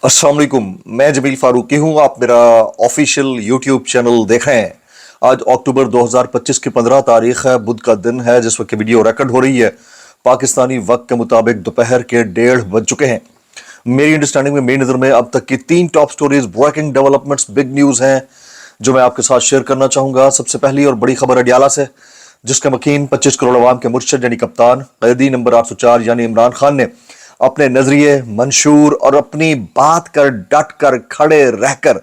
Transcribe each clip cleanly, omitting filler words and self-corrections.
अस्सलाम वालेकुम। मैं जमील फारूकी हूँ। आप मेरा ऑफिशियल यूट्यूब चैनल देख रहे हैं। आज अक्टूबर 2025 की 15 तारीख है, बुध का दिन है जिस वक्त वीडियो रिकॉर्ड हो रही है। पाकिस्तानी वक्त के मुताबिक दोपहर के 1:30 बज चुके हैं। मेरी अंडरस्टैंडिंग में, मेरी नज़र में अब तक की 3 top stories, breaking developments, big news हैं जो मैं आपके साथ शेयर करना चाहूँगा। सबसे पहली और बड़ी खबर अडियाला से, जिसका मकीन 25 करोड़ अवाम के मुर्शद यानी कप्तान कैदी नंबर 804 यानी इमरान खान ने अपने नजरिए, मंशूर और अपनी बात कर डट कर खड़े रहकर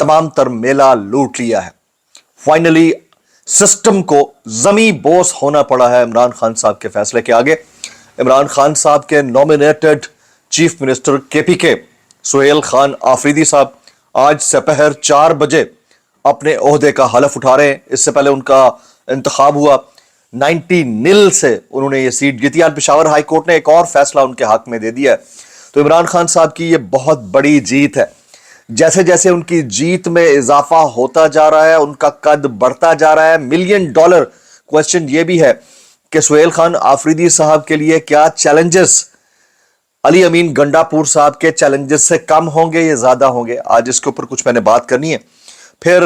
तमाम तर मेला लूट लिया है। फाइनली सिस्टम को जमी बोस होना पड़ा है इमरान खान साहब के फैसले के आगे। इमरान खान साहब के nominated chief minister KPK Suhail Khan Afridi sahab आज दोपहर 4 बजे अपने ओहदे का हलफ उठा रहे हैं। इससे पहले उनका इंतखाब हुआ, 90 से उन्होंने ये सीट जीती। आज पेशावर हाई कोर्ट ने एक और फैसला उनके हक में दे दिया है। तो इमरान खान साहब की ये बहुत बड़ी जीत है। जैसे जैसे उनकी जीत में इजाफा होता जा रहा है, उनका कद बढ़ता जा रहा है। $1 मिलियन क्वेश्चन ये भी है कि सुहेल खान आफरीदी साहब के लिए क्या चैलेंजेस अली अमीन गंडापुर साहब के चैलेंजेस से कम होंगे या ज्यादा होंगे। आज इसके ऊपर कुछ मैंने बात करनी है। फिर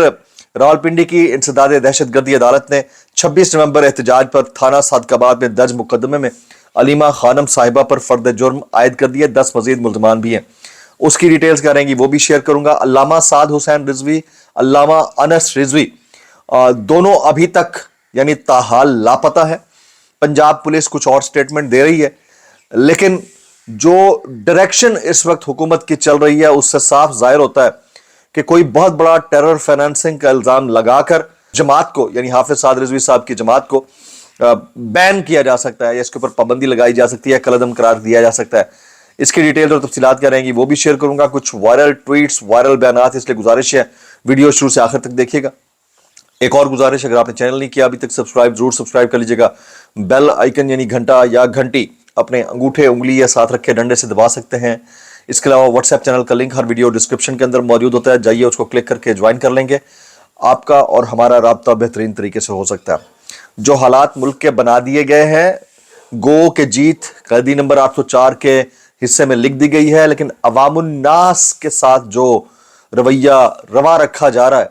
रावलपिंडी की इंसदाद दहशतगर्दी अदालत ने 26 नवंबर एहतजाज पर थाना सादकाबाद में दर्ज मुकदमे में अलीमा खानम साहिबा पर फर्द जुर्म आयद कर दिए। 10 मजीद मुल्जमान भी हैं। उसकी डिटेल्स क्या रहेंगी वो भी शेयर करूंगा। अल्लामा साद हुसैन रिजवी, अल्लामा अनस रिजवी दोनों अभी तक यानी ताहाल लापता है। पंजाब पुलिस कुछ और स्टेटमेंट दे रही है, लेकिन जो डायरेक्शन इस वक्त हुकूमत की चल रही है उससे साफ जाहिर होता है कि कोई बहुत बड़ा टेरर फाइनेंसिंग का इल्जाम लगाकर जमात को यानी हाफिज साद रिजवी साहब की जमात को बैन किया जा सकता है या इसके ऊपर पाबंदी लगाई जा सकती है, कलअदम करार दिया जा सकता है। इसकी डिटेल और तफसीलात क्या रहेंगी वो भी शेयर करूंगा। कुछ वायरल ट्वीट्स, वायरल बयानात, इसलिए गुजारिश है वीडियो शुरू से आखिर तक देखिएगा। एक और गुजारिश, अगर आपने चैनल नहीं किया अभी तक सब्सक्राइब जरूर सब्सक्राइब कर लीजिएगा। बेल आइकन यानी घंटा या घंटी अपने अंगूठे, उंगली या साथ रखे डंडे से दबा सकते हैं। इसके अलावा व्हाट्सएप चैनल का लिंक हर वीडियो डिस्क्रिप्शन के अंदर मौजूद होता है, जाइए उसको क्लिक करके ज्वाइन कर लेंगे। आपका और हमारा राब्ता बेहतरीन तरीके से हो सकता है। जो हालात मुल्क के बना दिए गए हैं, गो के जीत कैदी नंबर 804 के हिस्से में लिख दी गई है, लेकिन अवामुन्नास के साथ जो रवैया रवा रखा जा रहा है,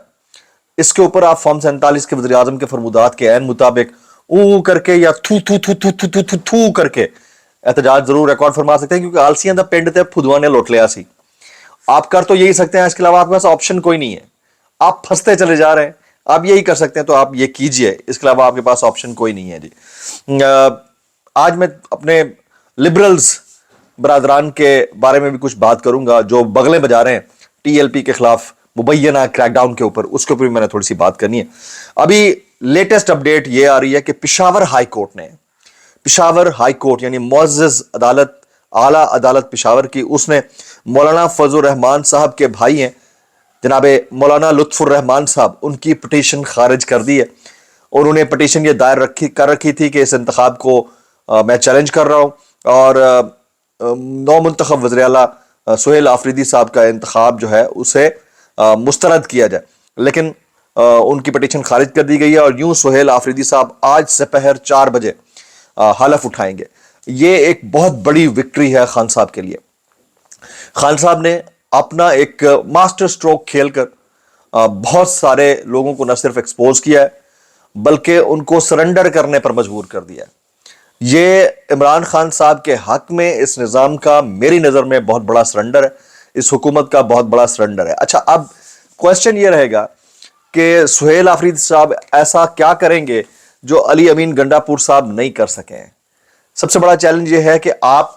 इसके ऊपर आप फॉर्म 47 के वज़ीर आज़म के फरमुदात के ऐन मुताबिक ऊ करके या थू थू थू थू थू थू थू थू करके एहतजाज जरूर रिकॉर्ड फरमा सकते हैं, क्योंकि आलसियां दा पिंड ते फुदुआ ने लुट लिया सी। आप कर तो यही सकते हैं, इसके अलावा आपके पास ऑप्शन कोई नहीं है। आप फंसते चले जा रहे हैं, आप यही कर सकते हैं तो आप ये कीजिए, इसके अलावा आपके पास ऑप्शन कोई नहीं है जी। आज मैं अपने लिबरल्स बरादरान के बारे में भी कुछ बात करूंगा जो बगले बजा रहे हैं टीएलपी के खिलाफ मुबैना क्रैकडाउन के ऊपर, उसके ऊपर भी मैंने थोड़ी सी बात करनी है। अभी लेटेस्ट अपडेट ये आ रही है कि पेशावर हाई कोर्ट यानी मुअज़्ज़ज़ अदालत, आला अदालत पेशावर की, उसने मौलाना फजलुर रहमान साहब के भाई हैं जनाबे मौलाना लुत्फुर रहमान साहब, उनकी पिटीशन खारिज कर दी है। और उन्होंने पिटीशन ये दायर कर रखी थी कि इस इंतखाब को मैं चैलेंज कर रहा हूँ और नौ मुंतखब वज़ीर आला सुहेल आफरीदी साहब का इंतखाब जो है उसे मुस्तरद किया जाए, लेकिन उनकी पिटीशन खारिज कर दी गई है। और यूं सुहेल आफरीदी साहब आज दोपहर 4 बजे हलफ उठाएंगे। ये एक बहुत बड़ी विक्ट्री है खान साहब के लिए। खान साहब ने अपना एक मास्टर स्ट्रोक खेलकर बहुत सारे लोगों को न सिर्फ एक्सपोज किया है बल्कि उनको सरेंडर करने पर मजबूर कर दिया है। ये इमरान खान साहब के हक में इस निज़ाम का मेरी नज़र में बहुत बड़ा सरेंडर है, इस हुकूमत का बहुत बड़ा सरेंडर है। अच्छा, अब क्वेश्चन ये रहेगा कि सुहेल आफरीदी साहब ऐसा क्या करेंगे जो अली अमीन गंडापुर साहब नहीं कर सके हैं। सबसे बड़ा चैलेंज ये है कि आप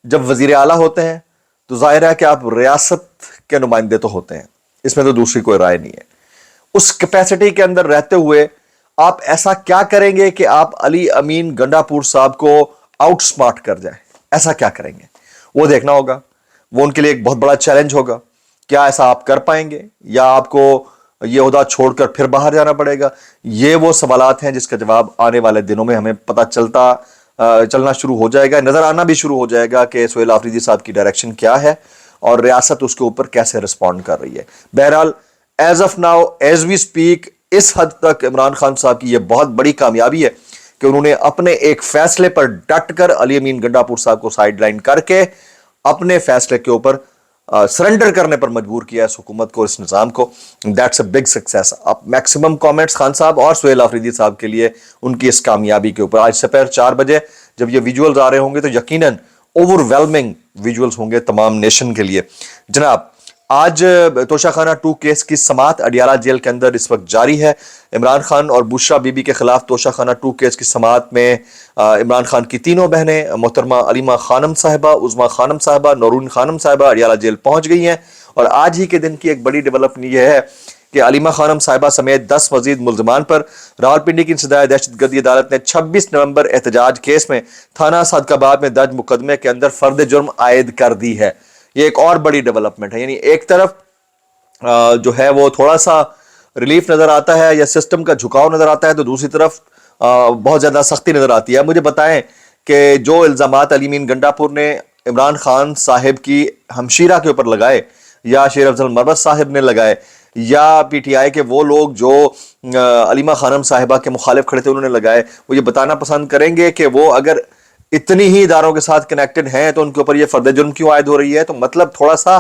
जब वजीर आला होते हैं तो जाहिर है कि आप रियासत के नुमाइंदे तो होते हैं, इसमें तो दूसरी कोई राय नहीं है। उस कैपेसिटी के अंदर रहते हुए आप ऐसा क्या करेंगे कि आप अली अमीन गंडापुर साहब को आउटस्मार्ट कर जाए, ऐसा क्या करेंगे वो देखना होगा। वो उनके लिए एक बहुत बड़ा चैलेंज होगा। क्या ऐसा आप कर पाएंगे या आपको ये ओहदा छोड़कर फिर बाहर जाना पड़ेगा? ये वो सवालात हैं जिसका जवाब आने वाले दिनों में हमें पता चलना शुरू हो जाएगा, नजर आना भी शुरू हो जाएगा कि सुहेल आफरीदी साहब की डायरेक्शन क्या है और रियासत उसके ऊपर कैसे रिस्पॉन्ड कर रही है। बहरहाल as of now, as we speak, इस हद तक इमरान खान साहब की यह बहुत बड़ी कामयाबी है कि उन्होंने अपने एक फैसले पर डट कर अली अमीन गंडापुर साहब को साइडलाइन करके अपने फैसले के ऊपर सरेंडर करने पर मजबूर किया इस हुकूमत को, इस निज़ाम को। That's a big success. अब मैक्सिमम कमेंट्स खान साहब और सुहेल आफरीदी साहब के लिए उनकी इस कामयाबी के ऊपर। आज दोपहर 4 बजे जब ये विजुअल्स आ रहे होंगे तो यकीनन ओवरवेलमिंग विजुअल्स होंगे तमाम नेशन के लिए। जनाब, आज तोशाखाना 2 केस की समाअत अडियाला जेल के अंदर इस वक्त जारी है। इमरान खान और बुशरा बीबी के खिलाफ तोशाखाना 2 केस की समाअत में इमरान खान की तीनों बहनें मोहतरमा अलीमा खानम साहिबा, उज़मा खानम साहिबा, नूरून खानम साहिबा अडियाला जेल पहुंच गई हैं। और आज ही के दिन की एक बड़ी डेवलपमेंट यह है कि अलीमा खानम साहिबा समेत 10 मजीद मुल्ज़िमान पर रावलपिंडी की इंसदाद दहशतगर्दी अदालत ने 26 नवंबर एहतजाज केस में थाना सादकाबाद में दर्ज मुकदमे के अंदर फर्द जुर्म आयद कर दी है। ये एक और बड़ी डेवलपमेंट है। यानी एक तरफ जो है वो थोड़ा सा रिलीफ नजर आता है या सिस्टम का झुकाव नजर आता है, तो दूसरी तरफ बहुत ज्यादा सख्ती नजर आती है। मुझे बताएं कि जो इल्जामात अली मीन गंडापुर ने इमरान खान साहिब की हमशीरा के ऊपर लगाए या शेर अफजल मरवत साहिब ने लगाए या पीटीआई के वो लोग जो अलीमा खानम साहिबा के मुखालिफ खड़े थे उन्होंने लगाए, वो ये बताना पसंद करेंगे कि वो अगर इतनी ही इदारों के साथ कनेक्टेड हैं तो उनके ऊपर ये फर्द जुर्म क्यों आयद हो रही है। तो मतलब थोड़ा सा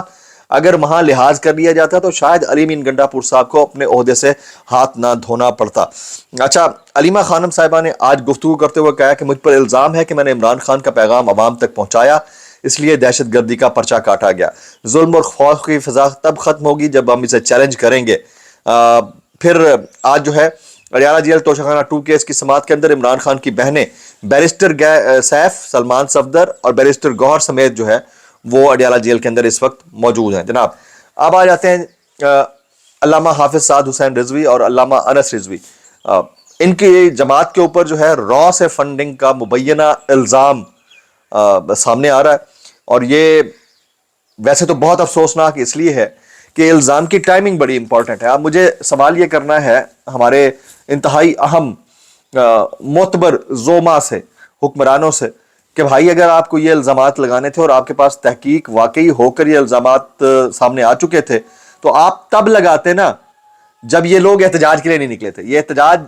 अगर वहां लिहाज कर लिया जाता तो शायद अली मीन गंडापुर साहब को अपने ओहदे से हाथ ना धोना पड़ता। अच्छा, अलीमा खानम साहिबा ने आज गुफ्तगू करते हुए कहा कि मुझ पर इल्जाम है कि मैंने इमरान खान का पैगाम अवाम तक पहुंचाया, इसलिए दहशत गर्दी का पर्चा काटा गया। जुल्म और खौफ की फिजा तब खत्म होगी जब हम इसे चैलेंज करेंगे। फिर आज जो है अडियाला जेल तोशाखाना 2 केस की समाअत के अंदर इमरान खान की बहनें बैरिस्टर सैफ, सलमान सफदर और बैरिस्टर गौहर समेत जो है वो अडियाला जेल के अंदर इस वक्त मौजूद हैं। जनाब, अब आ जाते हैं अल्लामा हाफिज साद हुसैन रिजवी और अल्लामा अनस रिजवी। इनकी जमात के ऊपर जो है रॉ से फंडिंग का मुबैना इल्ज़ाम सामने आ रहा है। और ये वैसे तो बहुत अफसोसनाक इसलिए है कि इल्ज़ाम की टाइमिंग बड़ी इंपॉर्टेंट है। अब मुझे सवाल ये करना है हमारे इंतहाई अहम मोतबर जोमा से, हुक्मरानों से, कि भाई अगर आपको ये इल्ज़ामात लगाने थे और आपके पास तहकीक वाकई होकर ये इल्ज़ामात सामने आ चुके थे तो आप तब लगाते ना जब ये लोग एहतजाज के लिए नहीं निकले थे। ये एहतजाज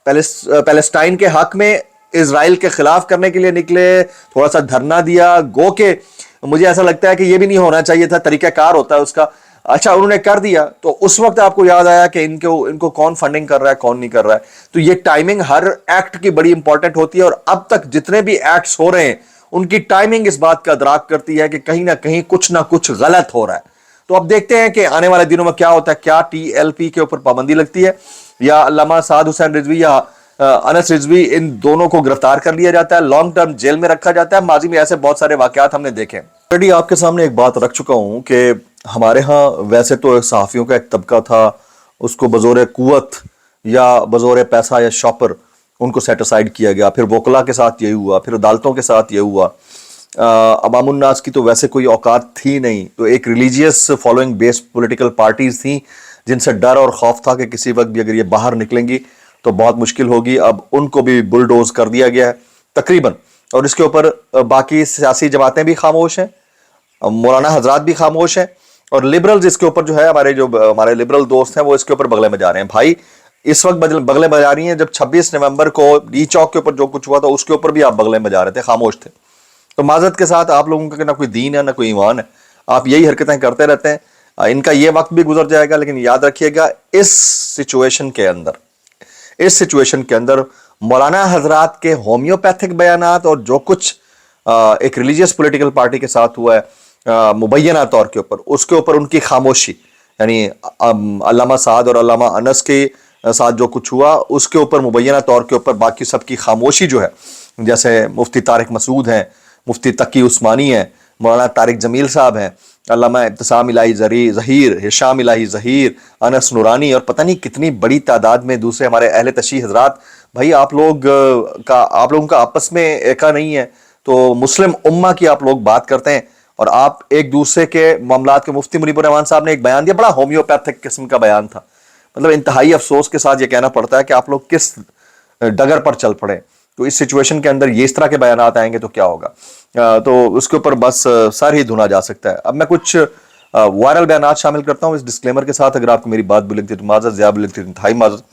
पैलेस्टाइन के हक में इजराइल के खिलाफ करने के लिए निकले, थोड़ा सा धरना दिया, गो के मुझे ऐसा लगता है कि ये भी नहीं होना चाहिए था, तरीकाकार होता है उसका। अच्छा, उन्होंने कर दिया तो उस वक्त आपको याद आया कि इनको कौन फंडिंग कर रहा है, कौन नहीं कर रहा है। तो ये टाइमिंग हर एक्ट की बड़ी इंपॉर्टेंट होती है और अब तक जितने भी एक्ट्स हो रहे हैं उनकी टाइमिंग इस बात का अदराक करती है कि कहीं ना कुछ गलत हो रहा है। तो अब देखते हैं कि आने वाले दिनों में क्या होता है। क्या TLP के ऊपर पाबंदी लगती है या अल्लामा साद हुसैन रिजवी या अनस रिजवी, इन दोनों को गिरफ्तार कर लिया जाता है, लॉन्ग टर्म जेल में रखा जाता है। माजी में ऐसे बहुत सारे वाकयात हमने देखे। ऑलरेडी आपके सामने एक बात रख चुका हूं कि हमारे यहाँ वैसे तो सहाफ़ियों का एक तबका था, उसको बज़ोर कुव्वत या बज़ोर पैसा या शॉपर उनको सेट असाइड किया गया। फिर वकला के साथ यही हुआ, फिर अदालतों के साथ ये हुआ। अवामुन्नास की तो वैसे कोई औकात थी नहीं, तो एक religious following based political parties थी जिनसे डर और खौफ था कि किसी वक्त भी अगर ये बाहर निकलेंगी तो बहुत मुश्किल होगी। अब उनको भी बुलडोज कर दिया गया है तकरीबन, और इसके ऊपर बाकी सियासी जमातें भी खामोश हैं, मौलाना हजरात भी खामोश हैं, और लिबरल्स इसके ऊपर जो है हमारे लिबरल दोस्त हैं वो इसके ऊपर बगले में जा रहे हैं। भाई इस वक्त बगले में जा रही हैं, जब 26 नवंबर को डी चौक के ऊपर जो कुछ हुआ था उसके ऊपर भी आप बगले में जा रहे थे, खामोश थे। तो माजरत के साथ आप लोगों का ना कोई दीन है ना कोई ईमान है, आप यही हरकतें करते रहते हैं। इनका ये वक्त भी गुजर जाएगा, लेकिन याद रखिएगा इस सिचुएशन के अंदर मौलाना हजरात के होम्योपैथिक बयानात और जो कुछ एक रिलीजियस पॉलिटिकल पार्टी के साथ हुआ है मुबैना तौर के ऊपर, उसके ऊपर उनकी खामोशी, यानी अल्लामा साद और अल्लामा अनस के साथ जो कुछ हुआ उसके ऊपर मुबैना तौर के ऊपर बाकी सबकी खामोशी जो है, जैसे मुफ्ती तारिक मसूद हैं, मुफ्ती तकी उस्मानी हैं, मौलाना तारिक जमील साहब हैं, अल्लामा इब्तिसाम इलाही ज़हीर, हिशाम इलाही ज़हीर, अनस नूरानी और पता नहीं कितनी बड़ी तादाद में दूसरे हमारे अहले तशरीह हजरात। भाई आप लोगों का आपस में एका नहीं है, तो मुस्लिम उम्मा की आप लोग बात करते हैं और आप एक दूसरे के मामलात के। मुफ्ती मुनीबुर रहमान साहब ने एक बयान दिया, बड़ा होम्योपैथिक किस्म का बयान था। मतलब इंतहाई अफसोस के साथ ये कहना पड़ता है कि आप लोग किस डगर पर चल पड़े। तो इस सिचुएशन के अंदर ये इस तरह के बयानात आएंगे तो क्या होगा। तो उसके ऊपर बस सर ही धुना जा सकता है। अब मैं कुछ वायरल बयानात शामिल करता हूँ इस डिस्क्लेमर के साथ। अगर आपको मेरी बात भी लगती है तो माजरत, ज़्यादा लगती है इंतहाई माजरत,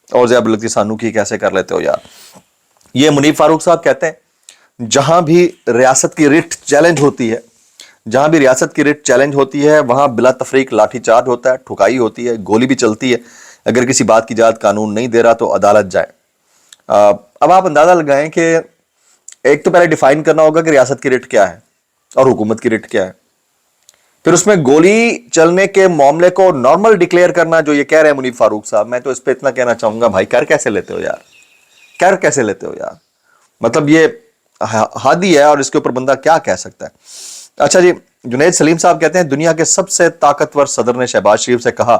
और ज़्यादा लगती है सानू की कैसे कर लेते हो यार। ये मुनीब फारूक साहब कहते हैं जहां भी रियासत की रिट चैलेंज होती है, جہاں بھی ریاست کی ریٹ چیلنج ہوتی ہے وہاں بلا تفریق لاٹھی چارج ہوتا ہے, ٹھکائی ہوتی ہے, گولی بھی چلتی ہے. اگر کسی بات کی اجازت قانون نہیں دے رہا تو عدالت جائے. اب آپ اندازہ لگائیں کہ ایک تو پہلے ڈیفائن کرنا ہوگا کہ ریاست کی ریٹ کیا ہے اور حکومت کی ریٹ کیا ہے, پھر اس میں گولی چلنے کے معاملے کو نارمل ڈکلیئر کرنا جو یہ کہہ رہے ہیں منیب فاروق صاحب. میں تو اس پہ اتنا کہنا چاہوں گا, بھائی کر کیسے لیتے ہو یار, کر کیسے لیتے ہو یار, مطلب یہ حادی ہے اور اس کے اوپر بندہ کیا کہہ سکتا ہے. اچھا جی, جنید سلیم صاحب کہتے ہیں دنیا کے سب سے طاقتور صدر نے شہباز شریف سے کہا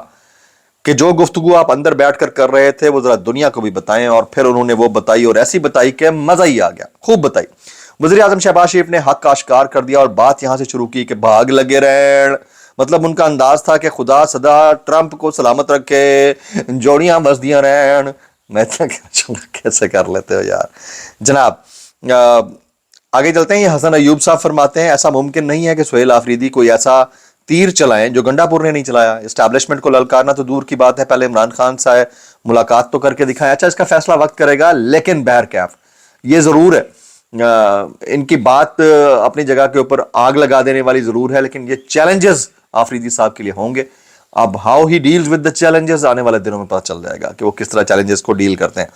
کہ جو گفتگو آپ اندر بیٹھ کر رہے تھے وہ ذرا دنیا کو بھی بتائیں, اور پھر انہوں نے وہ بتائی اور ایسی بتائی کہ مزہ ہی آ گیا, خوب بتائی. وزیر اعظم شہباز شریف نے حق کا اشکار کر دیا اور بات یہاں سے شروع کی کہ بھاگ لگے رہن. مطلب ان کا انداز تھا کہ خدا صدا ٹرمپ کو سلامت رکھے, جوڑیاں بسدیاں رہن. میں اتنا کہنا چاہوں گا کیسے کر لیتے ہو یار جناب. آگے چلتے ہیں. یہ حسن ایوب صاحب فرماتے ہیں ایسا ممکن نہیں ہے کہ سہیل آفریدی کوئی ایسا تیر چلائیں جو گنڈا پور نے نہیں چلایا. اسٹیبلشمنٹ کو للکارنا تو دور کی بات ہے, پہلے عمران خان سے ملاقات تو کر کے دکھائیں. اچھا اس کا فیصلہ وقت کرے گا, لیکن بہرکیف یہ ضرور ہے ان کی بات اپنی جگہ کے اوپر آگ لگا دینے والی ضرور ہے, لیکن یہ چیلنجز آفریدی صاحب کے لیے ہوں گے. اب how he deals with the challenges آنے والے دنوں میں پتہ چل جائے گا کہ وہ کس طرح چیلنجز کو ڈیل کرتے ہیں.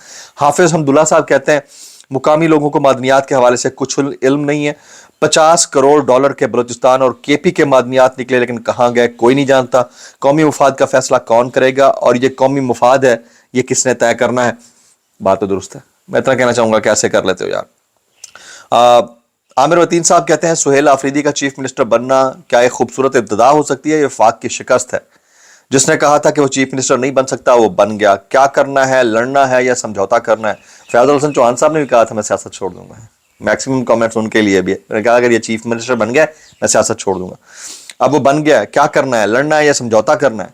حافظ حمداللہ صاحب کہتے ہیں مقامی لوگوں کو معدنیات کے حوالے سے کچھ علم نہیں ہے. 50 کروڑ ڈالر کے بلوچستان اور کے پی کے معدنیات نکلے لیکن کہاں گئے کوئی نہیں جانتا. قومی مفاد کا فیصلہ کون کرے گا, اور یہ قومی مفاد ہے یہ کس نے طے کرنا ہے. بات تو درست ہے, میں اتنا کہنا چاہوں گا کیسے کر لیتے ہو یار. عامر وطین صاحب کہتے ہیں سہیل آفریدی کا چیف منسٹر بننا کیا ایک خوبصورت ابتدا ہو سکتی ہے, یہ وفاق کی شکست ہے. جس نے کہا تھا کہ وہ چیف منسٹر نہیں بن سکتا وہ بن گیا. کیا کرنا ہے, لڑنا ہے یا سمجھوتا کرنا ہے. فیاض الحسن چوہان صاحب نے بھی کہا تھا میں سیاست چھوڑ دوں گا. میکسیمم کامنٹس ان کے لیے بھی ہے. میں نے کہا اگر یہ چیف منسٹر بن گیا میں سیاست چھوڑ دوں گا. اب وہ بن گیا, کیا کرنا ہے, لڑنا ہے یا سمجھوتا کرنا ہے.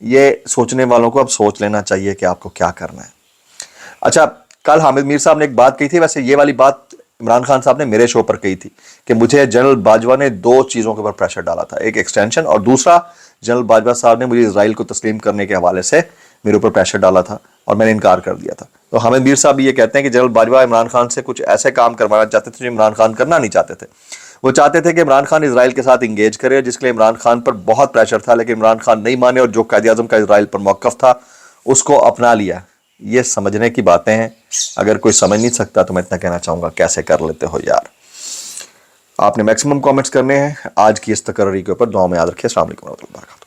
یہ سوچنے والوں کو اب سوچ لینا چاہیے کہ آپ کو کیا کرنا ہے. اچھا کل حامد میر صاحب نے ایک بات کہی تھی, ویسے یہ والی بات عمران خان صاحب نے میرے شو پر کہی تھی کہ مجھے جنرل باجوہ نے 2 چیزوں کے اوپر پریشر ڈالا تھا, ایک ایکسٹینشن اور دوسرا جنرل باجوہ صاحب نے مجھے اسرائیل کو تسلیم کرنے کے حوالے سے میرے اوپر پریشر ڈالا تھا اور میں نے انکار کر دیا تھا. تو حامد میر صاحب یہ کہتے ہیں کہ جنرل باجوہ عمران خان سے کچھ ایسے کام کروانا چاہتے تھے جو عمران خان کرنا نہیں چاہتے تھے. وہ چاہتے تھے کہ عمران خان اسرائیل کے ساتھ انگیج کرے, جس کے لیے عمران خان پر بہت پریشر تھا, لیکن عمران خان نہیں مانے اور جو قائد اعظم کا اسرائیل پر موقف تھا اس کو اپنا لیا. یہ سمجھنے کی باتیں ہیں, اگر کوئی سمجھ نہیں سکتا تو میں اتنا کہنا چاہوں گا کیسے کر لیتے ہو یار. آپ نے میکسیمم کامنٹس کرنے ہیں آج کی اس تقرری کے اوپر. دعا میں یاد رکھیے. السلام علیکم ورحمۃ اللہ وبرکاتہ.